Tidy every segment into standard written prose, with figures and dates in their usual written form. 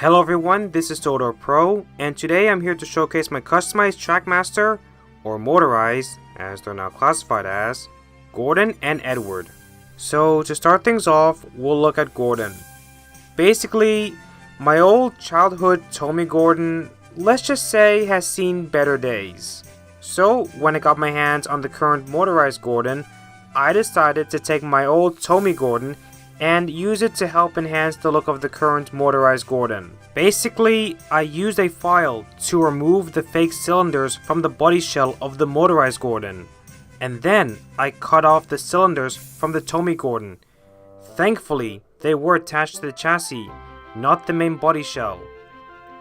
Hello everyone, this is Sodor Pro, and today I'm here to showcase my customized Trackmaster, or Motorized, as they're now classified as, Gordon and Edward. So to start things off, we'll look at Gordon. Basically, my old childhood Tomy Gordon, let's just say, has seen better days. So when I got my hands on the current Motorized Gordon, I decided to take my old Tomy Gordon and use it to help enhance the look of the current Motorized Gordon. Basically, I used a file to remove the fake cylinders from the body shell of the Motorized Gordon, and then I cut off the cylinders from the Tomy Gordon. Thankfully, they were attached to the chassis, not the main body shell.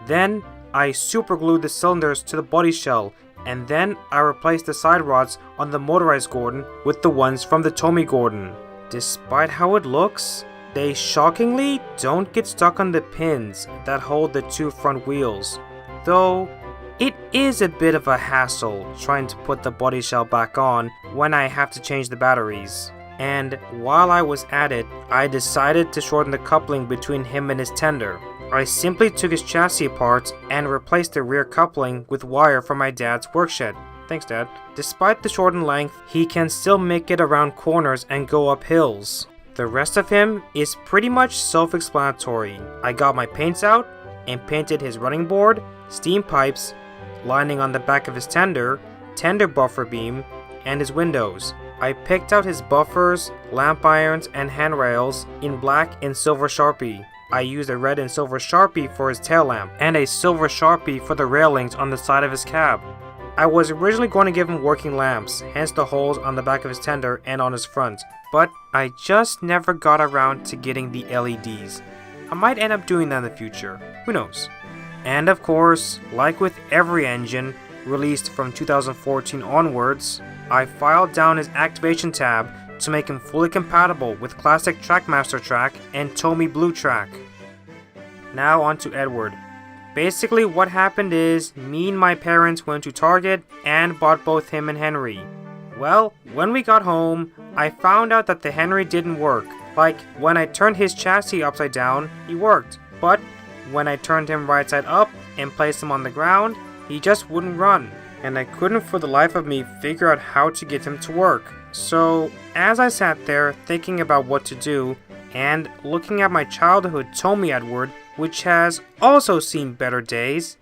Then, I superglued the cylinders to the body shell, and then I replaced the side rods on the Motorized Gordon with the ones from the Tomy Gordon. Despite how it looks, they shockingly don't get stuck on the pins that hold the two front wheels, though it is a bit of a hassle trying to put the body shell back on when I have to change the batteries. And while I was at it, I decided to shorten the coupling between him and his tender. I simply took his chassis apart and replaced the rear coupling with wire from my dad's workshed. Thanks, Dad. Despite the shortened length, he can still make it around corners and go up hills. The rest of him is pretty much self-explanatory. I got my paints out and painted his running board, steam pipes, lining on the back of his tender buffer beam, and his windows. I picked out his buffers, lamp irons, and handrails in black and silver Sharpie. I used a red and silver Sharpie for his tail lamp, and a silver Sharpie for the railings on the side of his cab. I was originally going to give him working lamps, hence the holes on the back of his tender and on his front, but I just never got around to getting the LEDs. I might end up doing that in the future, who knows. And of course, like with every engine released from 2014 onwards, I filed down his activation tab to make him fully compatible with classic Trackmaster Track and Tomy Blue Track. Now on to Edward. Basically what happened is, me and my parents went to Target and bought both him and Henry. Well, when we got home, I found out that the Henry didn't work. Like, when I turned his chassis upside down, he worked. But when I turned him right side up and placed him on the ground, he just wouldn't run. And I couldn't for the life of me figure out how to get him to work. So, as I sat there thinking about what to do, and looking at my childhood Tomy Edward, which has also seen better days,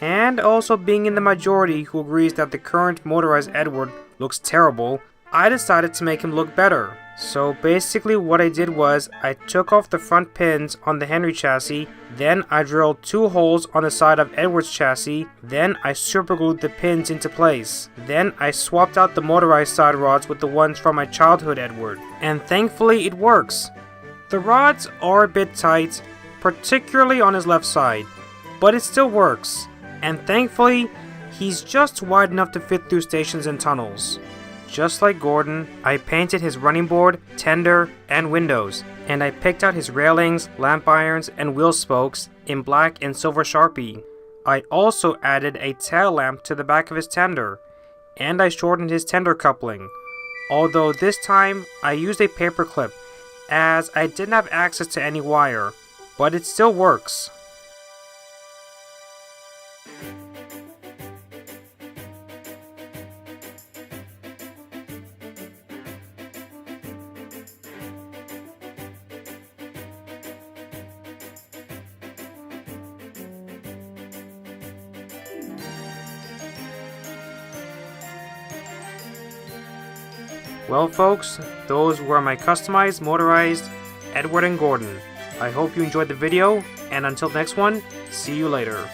and also being in the majority who agrees that the current Motorized Edward looks terrible, I decided to make him look better. So basically what I did was, I took off the front pins on the Henry chassis, then I drilled 2 holes on the side of Edward's chassis, then I superglued the pins into place. Then I swapped out the Motorized side rods with the ones from my childhood Edward, and thankfully it works. The rods are a bit tight, particularly on his left side, but it still works, and thankfully, he's just wide enough to fit through stations and tunnels. Just like Gordon, I painted his running board, tender, and windows, and I picked out his railings, lamp irons, and wheel spokes in black and silver Sharpie. I also added a tail lamp to the back of his tender, and I shortened his tender coupling, although this time I used a paper clip as I didn't have access to any wire. But it still works. Well folks, those were my customized, motorized Edward and Gordon. I hope you enjoyed the video, and until next one, see you later.